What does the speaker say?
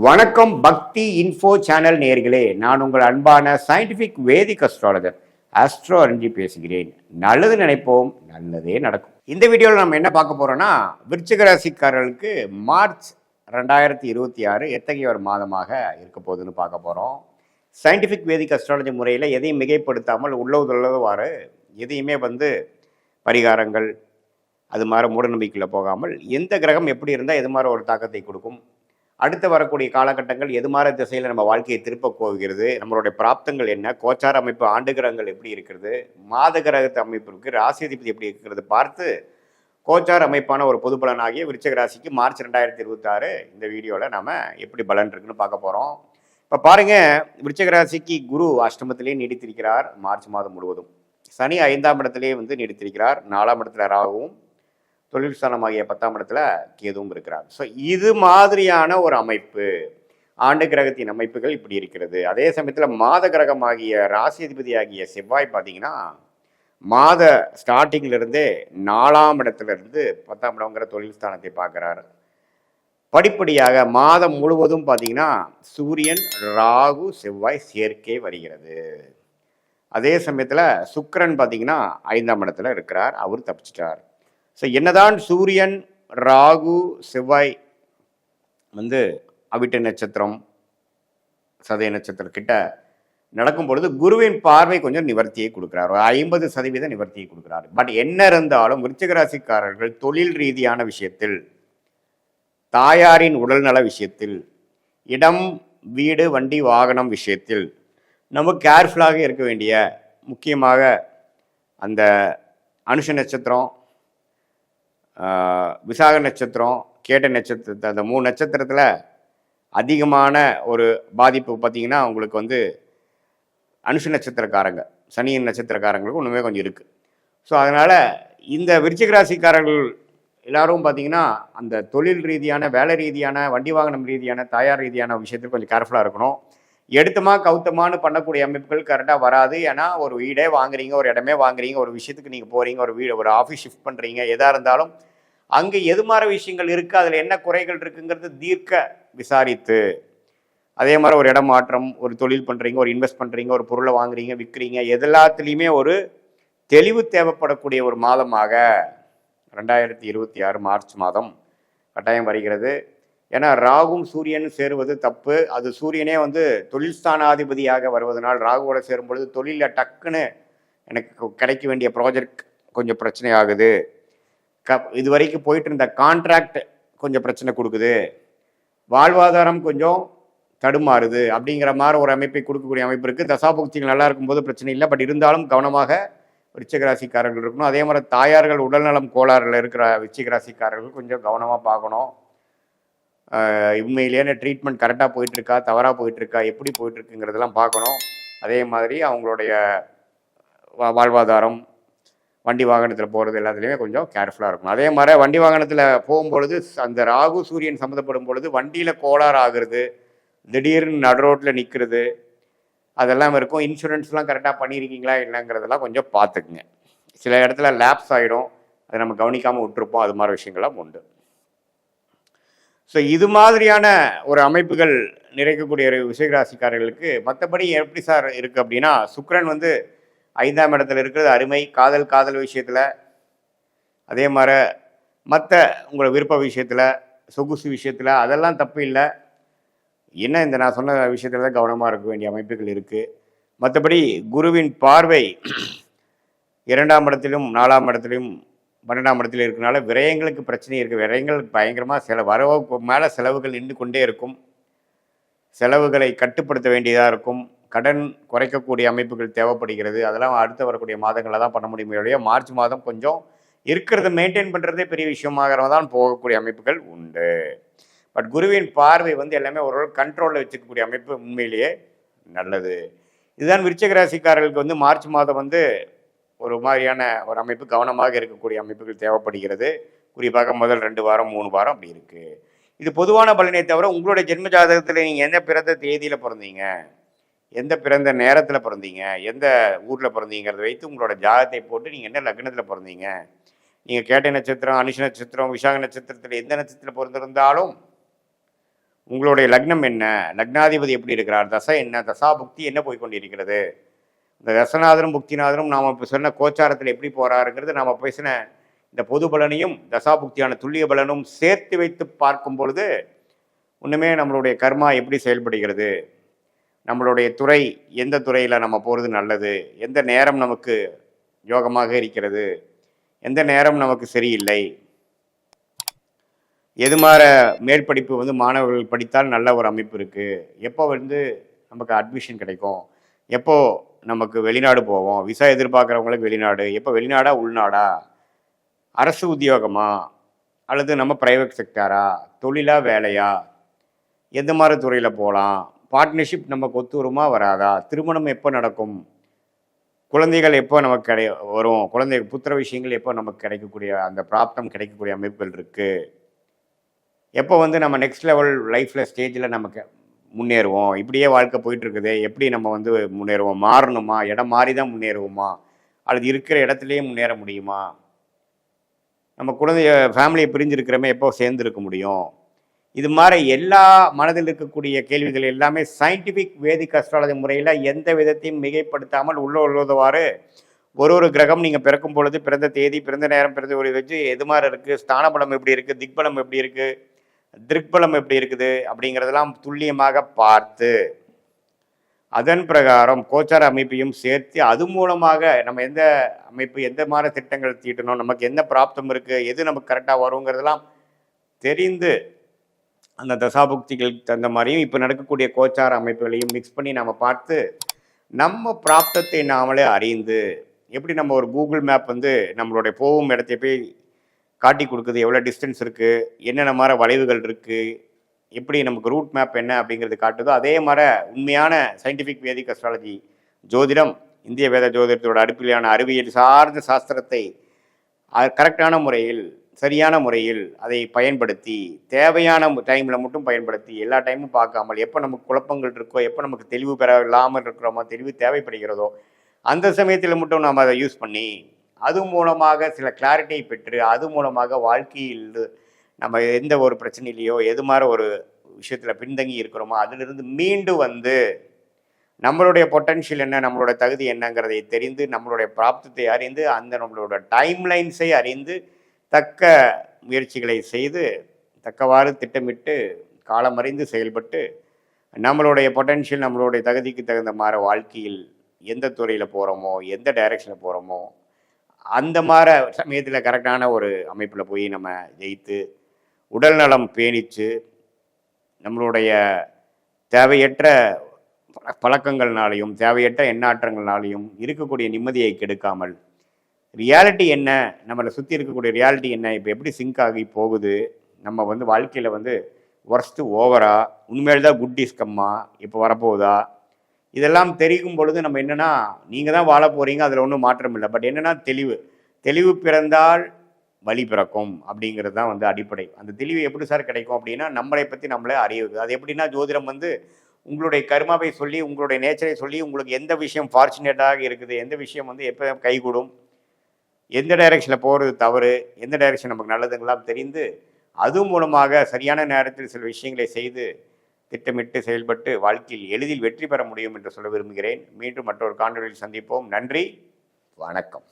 வணக்கம் பக்தி info channel நேயர்களே, நான் உங்கள் அன்பான சயின்டிஃபிக் வேதிக் அஸ்ட்ராலஜர் ஆஸ்ட்ரோ அருஞ்சி பேசுகிறேன். நல்லது நினைப்போம், நல்லதே நடக்கும். இந்த வீடியோவில் நம்ம என்ன பார்க்க போறோம்னா, விருச்சிக ராசிக்காரர்களுக்கு மார்ச் 2026 எத்தகைய ஒரு மாதமாக இருக்க போகுதுன்னு பார்க்க போகிறோம். சயின்டிஃபிக் வேதிக் அஸ்ட்ராலஜி முறையில் எதையும் மிகைப்படுத்தாமல் உள்ளதுள்ளவாறு எதையுமே பரிகாரங்கள் அது மாதிரி மூடநம்பிக்கையில் போகாமல் எந்த கிரகம் எப்படி இருந்தால் எது மாதிரி ஒரு தாக்கத்தை கொடுக்கும், அடுத்து வரக்கூடிய காலகட்டங்கள் எது மாதிரி திசையில் நம்ம வாழ்க்கையை திருப்ப போகிறது, நம்மளுடைய பிராப்தங்கள் என்ன, கோச்சார அமைப்பு ஆண்டு கிரகங்கள் எப்படி இருக்கிறது, மாத கிரகத்து அமைப்பு இருக்குது, ராசிதிபதி எப்படி இருக்கிறது பார்த்து கோச்சார அமைப்பான ஒரு பொது பலனாகிய விருச்சிக ராசிக்கு மார்ச் 2026 இந்த வீடியோவில் நம்ம எப்படி பலன் இருக்குன்னு பார்க்க போகிறோம். இப்போ பாருங்கள், விருச்சிக ராசிக்கு குரு அஷ்டமத்திலே நீடித்திருக்கிறார் மார்ச் மாதம் முழுவதும். சனி 5ஆம் இடத்திலே நீடித்திருக்கிறார். 4ஆம் இடத்துல ராகுவும், தொழில் ஸ்தானமாகிய 10ஆம் இடத்துல கேதுவும் இருக்கிறார். ஸோ இது மாதிரியான ஒரு அமைப்பு, ஆண்டு கிரகத்தின் அமைப்புகள் இப்படி இருக்கிறது. அதே சமயத்தில் மாத கிரகமாகிய ராசி அதிபதி ஆகிய செவ்வாய் பார்த்தீங்கன்னா மாத ஸ்டார்டிங்கிலிருந்தே 4ஆம் இடத்துலேருந்து 10ஆம் இடங்கிற தொழில் ஸ்தானத்தை பார்க்குறாரு. படிப்படியாக மாதம் முழுவதும் பார்த்தீங்கன்னா சூரியன், ராகு, செவ்வாய் சேர்க்கை வருகிறது. அதே சமயத்தில் சுக்கிரன் பார்த்தீங்கன்னா 5ஆம் இடத்துல இருக்கிறார், அவர் தப்பிச்சிட்டார். ஸோ என்னதான் சூரியன், ராகு, செவ்வாய் அவிட்ட நட்சத்திரம், சதய நட்சத்திரம் கிட்ட நடக்கும் பொழுது குருவின் பார்வை கொஞ்சம் நிவர்த்தியை கொடுக்குறார், 50% நிவர்த்தியை கொடுக்குறாரு. பட் என்ன இருந்தாலும் விருச்சிக ராசிக்காரர்கள் தொழில் ரீதியான விஷயத்தில், தாயாரின் உடல்நல விஷயத்தில், இடம், வீடு, வண்டி, வாகனம் விஷயத்தில் நம்ம கேர்ஃபுல்லாக இருக்க வேண்டிய, முக்கியமாக அந்த அனுஷ நட்சத்திரம், விசாக நட்சத்திரம், கேட்ட நட்சத்திரத்தை, அந்த 3 நட்சத்திரத்தில் அதிகமான ஒரு பாதிப்பு பார்த்திங்கன்னா உங்களுக்கு அனுஷ நட்சத்திரக்காரங்க, சனியின் நட்சத்திரக்காரங்களுக்கு ஒன்றுமே கொஞ்சம் இருக்குது. ஸோ அதனால் இந்த விருச்சிக ராசிக்காரர்கள் எல்லாரும் பார்த்திங்கன்னா அந்த தொழில் ரீதியான, வேலை ரீதியான, வண்டி வாகனம் ரீதியான, தாயார் ரீதியான விஷயத்தில் கொஞ்சம் கேர்ஃபுல்லாக இருக்கணும். எடுத்தமா கவுத்தமானு பண்ணக்கூடிய அமைப்புகள் கரெக்டாக வராது. ஏன்னா ஒரு வீடே வாங்குறீங்க, ஒரு இடமே வாங்குறீங்க, ஒரு விஷயத்துக்கு நீங்கள் போகிறீங்க, ஒரு வீடு, ஒரு ஆஃபீஸ் ஷிஃப்ட் பண்ணுறீங்க, எதாக இருந்தாலும் அங்கே எது மாதிரி விஷயங்கள் இருக்குது, அதில் என்ன குறைகள் இருக்குங்கிறது தீர்க்க விசாரித்து, அதே மாதிரி ஒரு இடம் மாற்றம், ஒரு தொழில் பண்ணுறீங்க, ஒரு இன்வெஸ்ட் பண்ணுறீங்க, ஒரு பொருளை வாங்குறீங்க, விற்கிறீங்க, எல்லாத்துலேயுமே ஒரு தெளிவு தேவைப்படக்கூடிய ஒரு மாதமாக 2026 மார்ச் மாதம் கட்டாயம் வருகிறது. ஏன்னா ராகும் சூரியனும் சேருவது தப்பு. அது சூரியனே தொழில் ஸ்தானாதிபதியாக வருவதனால் ராகுவோட சேரும் பொழுது தொழிலில் டக்குன்னு எனக்கு கிடைக்க வேண்டிய ப்ராஜெக்ட் கொஞ்சம் பிரச்சனை ஆகுது, இது வரைக்கும் போயிட்டு இருந்த கான்ட்ராக்ட் கொஞ்சம் பிரச்சனை கொடுக்குது, வாழ்வாதாரம் கொஞ்சம் தடுமாறுது அப்படிங்கிற மாதிரி ஒரு அமைப்பை கொடுக்கக்கூடிய அமைப்பு இருக்குது. தசாபுக்திகள் நல்லா இருக்கும்போது பிரச்சனை இல்லை. பட் இருந்தாலும் கவனமாக விருச்சிக ராசிக்காரர்கள் இருக்கணும். அதே மாதிரி தாயார்கள் உடல்நலம் கோளாறுல இருக்கிற விருச்சிக ராசிக்காரர்கள் கொஞ்சம் கவனமாக பார்க்கணும். உண்மையிலேயே ட்ரீட்மெண்ட் கரெக்டாக போயிட்டுருக்கா, தவறாக போயிட்டுருக்கா, எப்படி போயிட்டுருக்குங்கிறதெல்லாம் பார்க்கணும். அதே மாதிரி அவங்களுடைய வாழ்வாதாரம், வண்டி வாகனத்தில் போகிறது எல்லாத்துலேயுமே கொஞ்சம் கேர்ஃபுல்லாக இருக்கணும். அதே மாதிரி வண்டி வாகனத்தில் போகும்பொழுது அந்த ராகு சூரியன் சம்மந்தப்படும் பொழுது வண்டியில் கோளாறு ஆகுறது, திடீர்னு நடு ரோட்டில் நிற்கிறது, அதெல்லாம் இருக்கும். இன்சூரன்ஸ்லாம் கரெக்டாக பண்ணியிருக்கீங்களா இல்லைங்கிறதெல்லாம் கொஞ்சம் பார்த்துக்குங்க. சில இடத்துல லேப்ஸ் ஆகிடும், அதை நம்ம கவனிக்காமல் விட்டுருப்போம். அது மாதிரி விஷயங்கள்லாம் உண்டு. ஸோ இது மாதிரியான ஒரு அமைப்புகள் நிறைக்கக்கூடிய விருச்சிக ராசிக்காரர்களுக்கு மற்றபடி எப்படி சார் இருக்குது அப்படின்னா, சுக்கிரன் 5ஆம் இடத்துல இருக்கிறது அருமை. காதல் விஷயத்தில், அதே மாதிரி மற்ற உங்களோட விருப்ப விஷயத்தில், சொகுசு விஷயத்தில் அதெல்லாம் தப்பு இல்லை. என்ன இந்த நான் சொன்ன விஷயத்தில் தான் கவனமாக இருக்க வேண்டிய அமைப்புகள் இருக்குது. மற்றபடி குருவின் பார்வை 2ஆம் இடத்திலும் 4ஆம் இடத்திலும் 12ஆம் இடத்துல இருக்கனால விரயங்களுக்கு பிரச்சனை இருக்குது. விரயங்கள் பயங்கரமாக வரவுக்கு மேலே செலவுகள் நின்று கொண்டே இருக்கும். செலவுகளை கட்டுப்படுத்த வேண்டியதாக இருக்கும். கடன் குறைக்கக்கூடிய அமைப்புகள் தேவைப்படுகிறது. அதெல்லாம் அடுத்து வரக்கூடிய மாதங்களில் தான் பண்ண முடியுமே ஒழிய மார்ச் மாதம் கொஞ்சம் இருக்கிறத மெயின்டைன் பண்ணுறதே பெரிய விஷயமாக தான் போகக்கூடிய அமைப்புகள் உண்டு. பட் குருவின் பார்வை எல்லாமே ஒரு கண்ட்ரோலில் வச்சுக்கக்கூடிய அமைப்பு உண்மையிலேயே நல்லது. இதுதான் விருச்சிக ராசிக்காரர்களுக்கு மார்ச் மாதம் ஒரு மாதிரியான ஒரு அமைப்பு, கவனமாக இருக்கக்கூடிய அமைப்புகள் தேவைப்படுகிறது. குறிப்பாக முதல் 2 வாரம் 3 வாரம் அப்படி இருக்குது. இது பொதுவான பலனை தவிர உங்களுடைய ஜென்ம ஜாதகத்தில் நீங்கள் எந்த பிறந்த தேதியில் பிறந்தீங்க, எந்த பிறந்த நேரத்தில் பிறந்தீங்க, எந்த ஊரில் பிறந்தீங்கிறத வைத்து உங்களோட ஜாதகத்தை போட்டு நீங்கள் என்ன லக்னத்தில் பிறந்தீங்க, நீங்கள் கேட்டை நட்சத்திரம், அனுஷ நட்சத்திரம், விசாக நட்சத்திரத்தில் எந்த நட்சத்திரத்தில் பிறந்திருந்தாலும் உங்களுடைய லக்னம் என்ன, லக்னாதிபதி எப்படி இருக்கிறார், தசை என்ன, தசா புக்தி என்ன போய் கொண்டிருக்கிறது, இந்த தசநாதனும் புக்திநாதனும் நாம் இப்போ சொன்ன கோச்சாரத்தில் எப்படி போகிறாருங்கிறது நாம் பேசின இந்த பொது பலனையும் தசாபுக்தியான துல்லிய பலனும் சேர்த்து வைத்து பார்க்கும் பொழுது ஒன்றுமே நம்மளுடைய கர்மா எப்படி செயல்படுகிறது, நம்மளுடைய துறை எந்த துறையில் நம்ம போகிறது நல்லது, எந்த நேரம் நமக்கு யோகமாக இருக்கிறது, எந்த நேரம் நமக்கு சரியில்லை, எது மாதிரி மேற்படிப்பு வந்து மாணவர்கள் படித்தால் நல்ல ஒரு அமைப்பு இருக்குது, எப்போ வந்து நமக்கு அட்மிஷன் கிடைக்கும், எப்போ நமக்கு வெளிநாடு போவோம், விசா எதிர்பார்க்குறவங்களுக்கு வெளிநாடு, எப்போ வெளிநாடா உள்நாடா, அரசு உத்தியோகமா அல்லது நம்ம ப்ரைவேட் செக்டாரா, தொழிலா வேலையா, எந்த மாதிரி துறையில் போகலாம், பார்ட்னர்ஷிப் நமக்கு ஒத்து வருமா வராதா, திருமணம் எப்போ நடக்கும், குழந்தைகள் எப்போ நமக்கு வரும், குழந்தை புத்திர விஷயங்கள் எப்போ நமக்கு கிடைக்கக்கூடிய அந்த பிராப்தம் கிடைக்கக்கூடிய அமைப்புகள் இருக்குது, எப்போ வந்து நம்ம நெக்ஸ்ட் லெவல் லைஃப்பில் ஸ்டேஜில் நமக்கு முன்னேறுவோம், இப்படியே வாழ்க்கை போயிட்டுருக்குது, எப்படி நம்ம வந்து முன்னேறுவோம், மாறணுமா, இடம் மாறி தான் முன்னேறுவோமா அல்லது இருக்கிற இடத்துலையே முன்னேற முடியுமா, நம்ம குழந்தைய ஃபேமிலியை பிரிஞ்சிருக்கிறமே எப்போ சேர்ந்துருக்க முடியும், இது மாதிரி எல்லா மனதில் இருக்கக்கூடிய கேள்விகள் எல்லாமே சயின்டிஃபிக் வேதிக் அஸ்ட்ராலஜி முறையில் எந்த விதத்தையும் மிகைப்படுத்தாமல் உள்ளவாறு ஒரு கிரகம் நீங்கள் பிறக்கும் பொழுது பிறந்த தேதி, பிறந்த நேரம், பிறந்த ஒரு வச்சு எது மாதிரி இருக்குது, ஸ்தானபலம் எப்படி இருக்குது, திக்பலம் எப்படி இருக்குது, திருக்பலம் எப்படி இருக்குது அப்படிங்கிறதெல்லாம் துல்லியமாக பார்த்து அதன் பிரகாரம் கோச்சார அமைப்பையும் சேர்த்து அது மூலமாக நம்ம எந்த அமைப்பு எந்த மாதிரி திட்டங்கள் தீட்டணும், நமக்கு என்ன பிராப்தம் இருக்குது, எது நமக்கு கரெக்டாக வருங்கிறதெல்லாம் தெரிந்து அந்த தசாபுக்திகளுக்கு தகுந்த மாதிரியும் இப்போ நடக்கக்கூடிய கோச்சார அமைப்புகளையும் மிக்ஸ் பண்ணி நம்ம பார்த்து நம்ம பிராப்தத்தை நாமளே அறிந்து எப்படி நம்ம ஒரு கூகுள் மேப் வந்து நம்மளுடைய போகும் இடத்தை போய் காட்டி கொடுக்குது, எவ்வளோ டிஸ்டன்ஸ் இருக்குது, என்னென்ன மாதிரி வளைவுகள் இருக்குது, எப்படி நமக்கு ரூட் மேப் என்ன அப்படிங்கிறது காட்டுதோ அதே மாதிரி உண்மையான சயின்டிஃபிக் வேதிக் அஸ்ட்ராலஜி ஜோதிடம் இந்திய வேத ஜோதிடத்தோட அடிப்படையான அறிவியல் சார்ந்த சாஸ்திரத்தை கரெக்டான முறையில் சரியான முறையில் அதை பயன்படுத்தி தேவையான டைமில் மட்டும் பயன்படுத்தி எல்லா டைமும் பார்க்காமல் எப்போ நமக்கு குழப்பங்கள் இருக்கோ, எப்போ நமக்கு தெளிவு பெற இல்லாமல் இருக்கிறோமோ, தெளிவு தேவைப்படுகிறதோ அந்த சமயத்தில் மட்டும் நாம் அதை யூஸ் பண்ணி அது மூலமாக சில கிளாரிட்டியை பெற்று அது மூலமாக வாழ்க்கையில் நம்ம எந்த ஒரு பிரச்சனையிலையோ எது மாதிரி ஒரு விஷயத்தில் பின்தங்கி இருக்கிறோமோ அதிலிருந்து மீண்டு வந்து நம்மளுடைய பொட்டன்ஷியல் என்ன, நம்மளோட தகுதி என்னங்கிறதை தெரிந்து நம்மளுடைய பிராப்தத்தை அறிந்து அந்த நம்மளோட டைம்லைன்ஸை அறிந்து தக்க முயற்சிகளை செய்து தக்கவாறு திட்டமிட்டு காலமறிந்து செயல்பட்டு நம்மளுடைய பொட்டன்ஷியல் நம்மளுடைய தகுதிக்கு தகுந்த மாதிரி வாழ்க்கையில் எந்த துறையில் போகிறோமோ எந்த டைரெக்ஷனில் போகிறோமோ அந்த மாதிரி சமயத்தில் கரெக்டான ஒரு அமைப்பில் போய் நம்ம ஜெயித்து உடல் நலம் பேணிச்சு நம்மளுடைய தேவையற்ற பழக்கங்கள்னாலையும் தேவையற்ற எண்ணாற்றங்கள்னாலையும் இருக்கக்கூடிய நிம்மதியை கெடுக்காமல் ரியாலிட்டி என்ன, நம்மளை சுற்றி இருக்கக்கூடிய ரியாலிட்டி என்ன, இப்போ எப்படி சிங்க் ஆகி போகுது, நம்ம வந்து வாழ்க்கையில் வந்து ஒர்ஸ்ட்டு ஓவரா, உண்மையில்தான் தான் குட் இஸ் கம்மா இப்போ வரப்போகுதா, இதெல்லாம் தெரியும் பொழுது நம்ம என்னென்னா நீங்கள் தான் வாழ போகிறீங்க, அதில் ஒன்றும் மாற்றம் இல்லை. பட் என்னென்னா தெளிவு பிறந்தால் வழி பிறக்கும் அப்படிங்கிறது தான் வந்து அடிப்படை. அந்த தெளிவு எப்படி சார் கிடைக்கும் அப்படின்னா நம்மளை பற்றி நம்மளே அறியுது. அது எப்படின்னா ஜோதிடம் வந்து உங்களுடைய கர்மாவை சொல்லி உங்களுடைய நேச்சரை சொல்லி உங்களுக்கு எந்த விஷயம் ஃபார்ச்சுனேட்டாக இருக்குது, எந்த விஷயம் வந்து எப்போ கைகூடும், எந்த டைரெக்ஷனில் போகிறது தவறு, எந்த டைரெக்ஷன் நமக்கு நல்லதுங்களாம் தெரிந்து அது மூலமாக சரியான நேரத்தில் சில விஷயங்களை செய்து திட்டமிட்டு செயல்பட்டு வாழ்க்கையில் எளிதில் வெற்றி பெற முடியும் என்று சொல்ல விரும்புகிறேன். மீண்டும் மற்றொரு காணொலியில் சந்திப்போம். நன்றி, வணக்கம்.